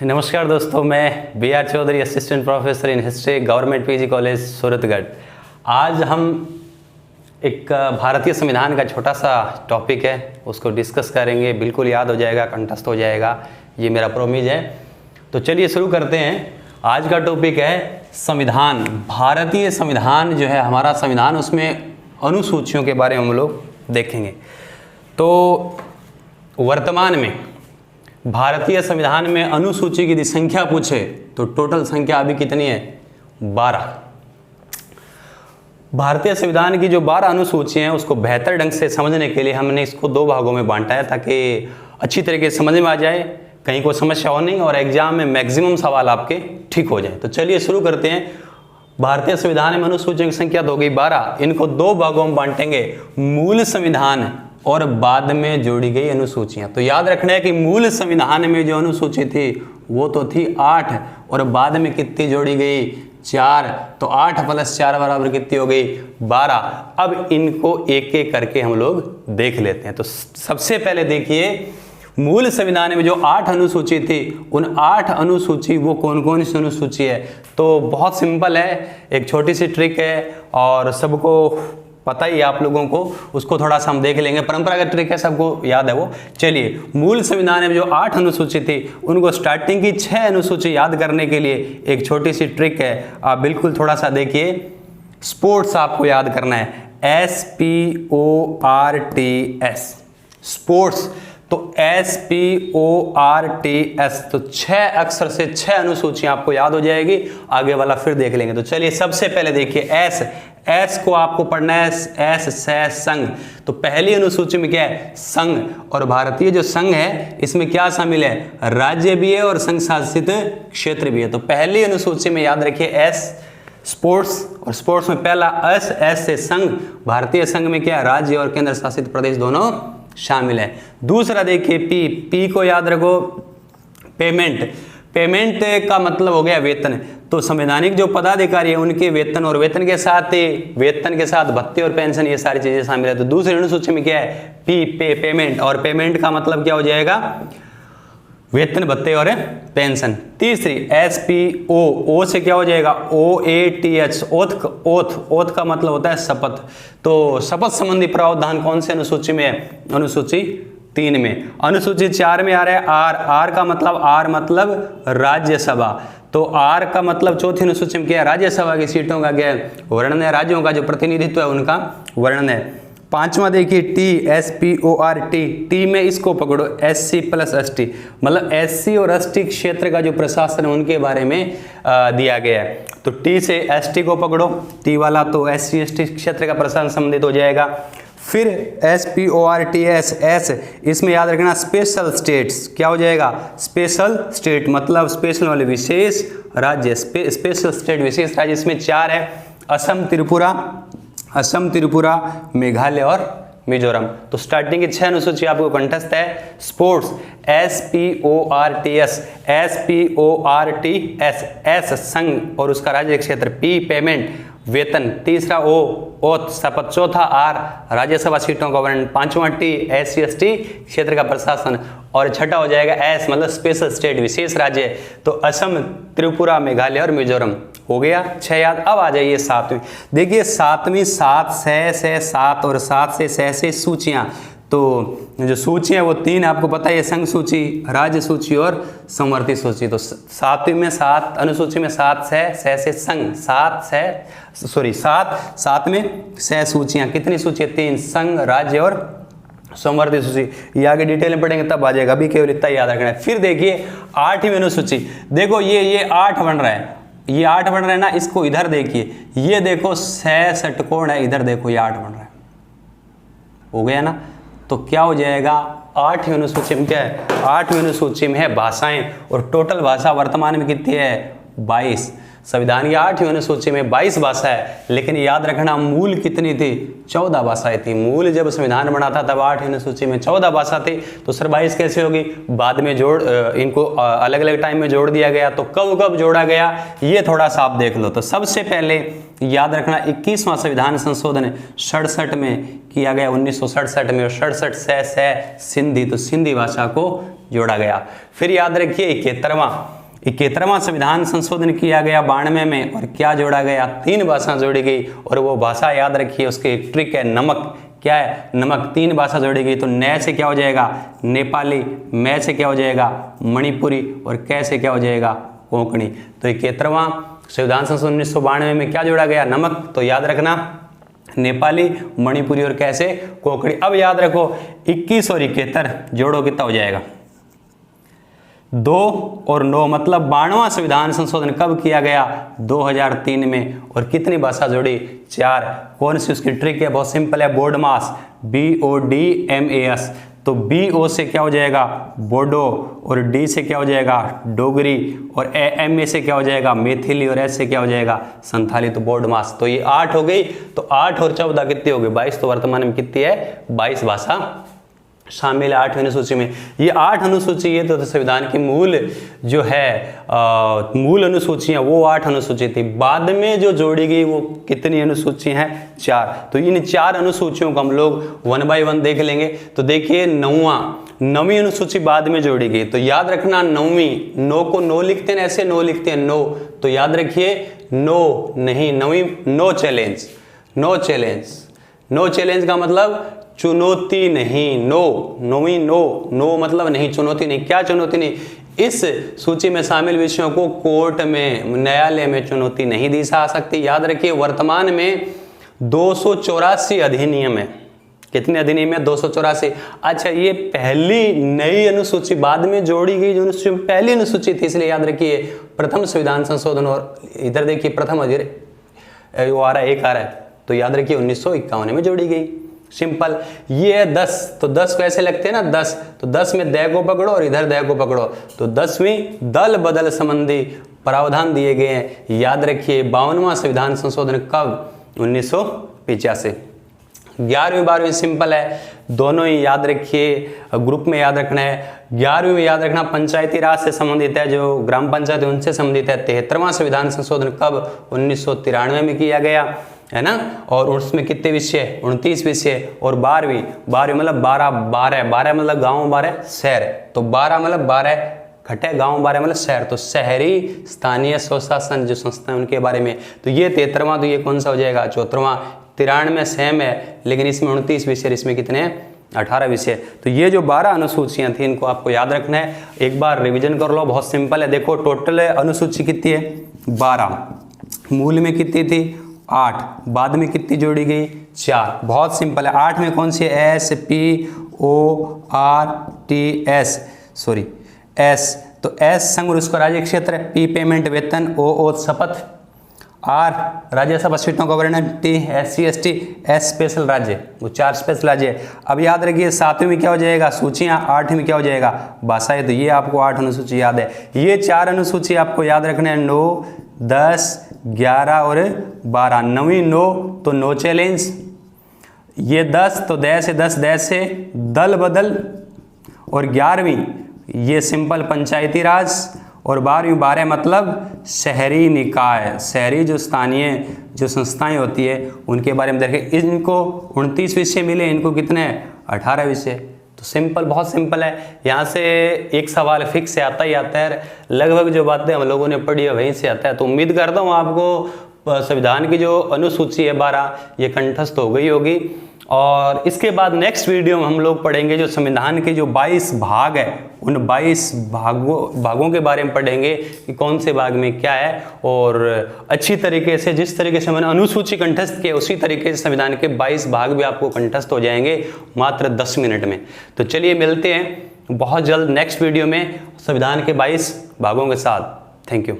नमस्कार दोस्तों, मैं B R Chaudhary, assistant professor in history, government PG college Suratgarh. आज हम एक भारतीय संविधान का छोटा सा टॉपिक है, उसको डिस्कस करेंगे। बिल्कुल याद हो जाएगा, कंठस्थ हो जाएगा, ये मेरा प्रोमिज है। तो चलिए शुरू करते हैं। आज का टॉपिक है संविधान। भारतीय संविधान जो है हमारा संविधान, उसमें अनुसूचियों के बारे में हम लोग देखेंगे। तो वर्तमान में भारतीय संविधान में अनुसूची की यदि संख्या पूछे तो टोटल संख्या अभी कितनी है? 12। भारतीय संविधान की जो 12 अनुसूचियां हैं उसको बेहतर ढंग से समझने के लिए हमने इसको 2 भागों में बांटा है, ताकि अच्छी तरीके से समझ में आ जाए, कहीं कोई समस्या हो नहीं और एग्जाम में मैक्सिमम सवाल आपके ठीक हो जाए। तो चलिए शुरू करते हैं। भारतीय संविधान में अनुसूचियों की संख्या तो हो गई 12। इनको 2 भागों में बांटेंगे, मूल संविधान और बाद में जोड़ी गई अनुसूचियां। तो याद रखना है कि मूल संविधान में जो अनुसूची थी वो तो थी 8 और बाद में कितनी जोड़ी गई? 4। तो 8 + 4 बराबर कितनी हो गई? 12। अब इनको एक एक करके हम लोग देख लेते हैं। तो सबसे पहले देखिए, मूल संविधान में जो 8 अनुसूची थी, उन 8 अनुसूची वो कौन कौन सी अनुसूची है? तो बहुत सिंपल है, एक छोटी सी ट्रिक है और सबको पता ही आप लोगों को, उसको थोड़ा सा हम देख लेंगे। परंपरागत ट्रिक है, सबको याद है वो। चलिए, मूल संविधान में जो 8 अनुसूची थी, उनको स्टार्टिंग की 6 अनुसूची याद करने के लिए एक छोटी सी ट्रिक है। आप बिल्कुल थोड़ा सा देखिए। स्पोर्ट्स आपको याद करना है, SPORTS, स्पोर्ट्स। तो SPORTS, तो 6 अक्षर से 6 अनुसूचियां आपको याद हो जाएगी। आगे वाला फिर देख लेंगे। तो चलिए सबसे पहले देखिए S को आपको पढ़ना है, S से संघ। तो पहली अनुसूची में क्या है? संघ। और भारतीय जो संघ है इसमें क्या शामिल है? राज्य भी है और संघ शासित क्षेत्र भी है। तो पहली अनुसूची में याद रखिए S, स्पोर्ट्स, और स्पोर्ट्स में पहला S से संघ। भारतीय संघ में क्या है? राज्य और केंद्र शासित प्रदेश दोनों शामिल है। दूसरा देखिए P को याद रखो, पेमेंट। पेमेंट का मतलब हो गया वेतन। तो संवैधानिक जो पदाधिकारी है उनके वेतन, और वेतन के साथ भत्ते और पेंशन, ये सारी चीजें शामिल है। तो दूसरी अनुसूची में क्या है? पेमेंट, और पेमेंट का मतलब क्या हो जाएगा? वेतन, भत्ते और पेंशन। तीसरी SPO से क्या हो जाएगा? OATH, ओथ का मतलब होता है शपथ। तो शपथ संबंधी प्रावधान कौन से अनुसूची में है? अनुसूची 3 में। अनुसूची 4 में आ रहा है R का मतलब, R मतलब राज्यसभा। तो R का मतलब चौथी अनुसूची में क्या है? राज्यसभा की सीटों का क्या है? वर्णन है। राज्यों का जो प्रतिनिधित्व है उनका वर्णन है। 5वां देखिए SPORT, टी में इसको पकड़ो, SC + ST, मतलब SC और ST क्षेत्र का जो प्रशासन है उनके बारे में दिया गया है। तो T से ST को पकड़ो, T वाला तो SC ST क्षेत्र का प्रशासन संबंधित हो जाएगा। फिर SPORTS, S, इसमें याद रखना स्पेशल स्टेट्स। क्या हो जाएगा? स्पेशल स्टेट मतलब स्पेशल वाले विशेष राज्य, स्पेशल स्टेट विशेष राज्य। इसमें 4 है, असम, त्रिपुरा, मेघालय और मिजोरम। तो स्टार्टिंग की 6 अनुसूची आपको कंठस्थ है। स्पोर्ट्स SPORTS, S संघ और उसका राज्य क्षेत्र, P पेमेंट, वेतन। तीसरा ओथ, शपथ। चौथा R, राज्यसभा सीटों का वर्णन। 5वां T, SC ST क्षेत्र का प्रशासन। और छठा हो जाएगा S मतलब स्पेशल स्टेट, विशेष राज्य। तो असम, त्रिपुरा, मेघालय और मिजोरम। हो गया 6 याद। अब आ जाइए 7वीं। देखिए 7वीं, 7 से 7 और 7 से सूचियां। तो जो सूची है वो 3 आपको पता है, संघ सूची, राज्य सूची और समवर्ती सूची। तो 7वीं में 7 अनुसूची में 7 से संघ, 7 में 6 सूचियां। कितनी सूची? 3, संघ, राज्य और समवर्ती सूची। ये आगे डिटेल में पढ़ेंगे तब आ जाएगा, अभी केवल इतना याद रखना है। फिर देखिए 8वीं अनुसूची। देखो ये 8 बन रहा है, ये 8 बन रहा है ना, इसको इधर देखिए, ये देखो 6 षटकोण है, इधर देखो ये 8 बन रहा है। हो गया ना? तो क्या हो जाएगा? 8वीं अनुसूची में क्या है? 8वीं अनुसूची में है भाषाएं, और टोटल भाषा वर्तमान में कितनी है? 22। संविधान की 8वीं अनुसूची में 22 भाषा है, लेकिन याद रखना मूल कितनी थी? 14 भाषाएं थी। मूल जब संविधान बना था तब 8वीं अनुसूची में 14 भाषा थी। तो सर 22 कैसे होगी? बाद में इनको अलग अलग टाइम में जोड़ दिया गया। तो कब जोड़ा गया ये थोड़ा सा आप देख लो। तो सबसे पहले याद रखना 21वां संविधान संशोधन 67 में किया गया, 1967 में। और 67 से सिंधी, तो सिंधी भाषा को जोड़ा गया। फिर याद रखिए 71वां संविधान संशोधन किया गया 92 में, और क्या जोड़ा गया? 3 भाषा जोड़ी गई, और वो भाषा याद रखिए उसकी एक ट्रिक है, नमक। क्या है? नमक। 3 भाषा जोड़ी गई, तो न से क्या हो जाएगा? नेपाली, मैं से क्या हो जाएगा? मणिपुरी, और कै से क्या हो जाएगा? कोंकणी। तो 71वां संविधान संशोधन 1992 में क्या जोड़ा गया? नमक। तो याद रखना नेपाली, मणिपुरी और कैसे? कोंकणी। अब याद रखो 21 और 71 जोड़ो कितना हो जाएगा? 2 और 9, मतलब 92वां संविधान संशोधन कब किया गया? 2003 में। और कितनी भाषा जोड़ी? 4। कौन सी उसकी ट्रिक है? बहुत सिंपल है, बोडमास, BODMAS। तो BO से क्या हो जाएगा? बोडो, और D से क्या हो जाएगा? डोगरी, और MA से क्या हो जाएगा? मैथिली, और S से क्या हो जाएगा? संथाली। तो बोडमास। तो ये 8 हो गई। तो 8 और 14 कितनी हो गई? 22। तो वर्तमान में कितनी है? 22 भाषा शामिल है 8वीं अनुसूची में। ये 8 अनुसूची, ये तो संविधान की मूल जो है मूल अनुसूचियां, वो 8 अनुसूची थी। बाद में जो जोड़ी गई वो कितनी अनुसूची हैं? 4। तो इन 4 अनुसूचियों को हम लोग 1 बाय 1 देख लेंगे। तो देखिए 9वीं अनुसूची बाद में जोड़ी गई। तो याद रखना 9वीं, नो को नो लिखते हैं, ऐसे नो लिखते हैं, नो। तो याद रखिए नो नहीं, 9वीं no challenge. No challenge, no challenge का मतलब चुनौती नहीं। नो, 9वीं नो मतलब नहीं, चुनौती नहीं। क्या चुनौती नहीं? इस सूची में शामिल विषयों को कोर्ट में, न्यायालय में चुनौती नहीं दी जा सकती। याद रखिए वर्तमान में 284 अधिनियम है। कितने अधिनियम है? 284। अच्छा, ये पहली नई अनुसूची बाद में जोड़ी गई, जो अनुसूची पहली अनुसूची थी, इसलिए याद रखिए प्रथम संविधान संशोधन। और इधर देखिए प्रथम वो आ रहा है, 1 आ रहा है, तो याद रखिए 1951 में जोड़ी गई। सिंपल। ये है 10, तो 10 को ऐसे लगते हैं ना 10, तो 10 में दय को पकड़ो और इधर दय को पकड़ो, तो 10वीं दल बदल संबंधी प्रावधान दिए गए हैं। याद रखिए 52वां संविधान संशोधन कब? 1985। 11वीं 12वीं सिंपल है, दोनों ही याद रखिए, ग्रुप में याद रखना है। 11वीं में याद रखना पंचायती राज से संबंधित है, जो ग्राम पंचायत है उनसे संबंधित है। 73वां संविधान संशोधन कब? 1993 में किया गया, है ना। और उसमें कितने विषय? 29 विषय। और 12वीं मतलब 12 मतलब गांव, 12 शहर। तो 12 मतलब 12 घटे गांव, 12 मतलब शहर। तो शहरी स्थानीय स्वशासन जो संस्था है उनके बारे में। तो ये 73वां, तो ये कौन सा हो जाएगा? 74वां। 93 सेम है, लेकिन इसमें 29 विषय, इसमें कितने हैं? 18 विषय। तो ये जो 12 अनुसूचियां थी इनको आपको याद रखना है। एक बार रिवीजन कर लो, बहुत सिंपल है। देखो टोटल अनुसूची कितनी है? 12। मूल में कितनी थी? 8। बाद में कितनी जोड़ी गई? 4। बहुत सिंपल है। 8 में कौन सी है? S। तो S संघ और उसका राज्य क्षेत्र, P पेमेंट वेतन, O शपथ, R राज्यसभा सीटों का वर्णन, T SC ST, S special राज्य, वो 4 स्पेशल राज्य है। अब याद रखिए 7वीं में क्या हो जाएगा? सूचियाँ। 8वीं में क्या हो जाएगा? भाषाएं। तो ये आपको 8 अनुसूची याद है। ये 4 अनुसूची आपको याद रखना है, 9, 10, 11 और 12। 9वीं नो, तो नो चैलेंज। ये 10, तो दय से 10, दय से दल बदल। और 11वीं ये सिंपल पंचायती राज। और 12वीं 12 मतलब शहरी निकाय, शहरी जो स्थानीय जो संस्थाएं होती है उनके बारे में देखें। इनको 29 विषय मिले, इनको कितने? 18 विषय। तो सिंपल, बहुत सिंपल है। यहाँ से एक सवाल फिक्स से आता ही आता है। लगभग जो बातें हम लोगों ने पढ़ी है वहीं से आता है। तो उम्मीद करता हूँ आपको संविधान की जो अनुसूची है 12 ये कंठस्थ हो गई होगी। और इसके बाद नेक्स्ट वीडियो में हम लोग पढ़ेंगे जो संविधान के जो 22 भाग है, उन 22 भागों के बारे में पढ़ेंगे कि कौन से भाग में क्या है। और अच्छी तरीके से, जिस तरीके से मैंने अनुसूची कंठस्थ किया उसी तरीके से संविधान के 22 भाग भी आपको कंठस्थ हो जाएंगे मात्र 10 मिनट में। तो चलिए मिलते हैं बहुत जल्द नेक्स्ट वीडियो में संविधान के 22 भागों के साथ। Thank you.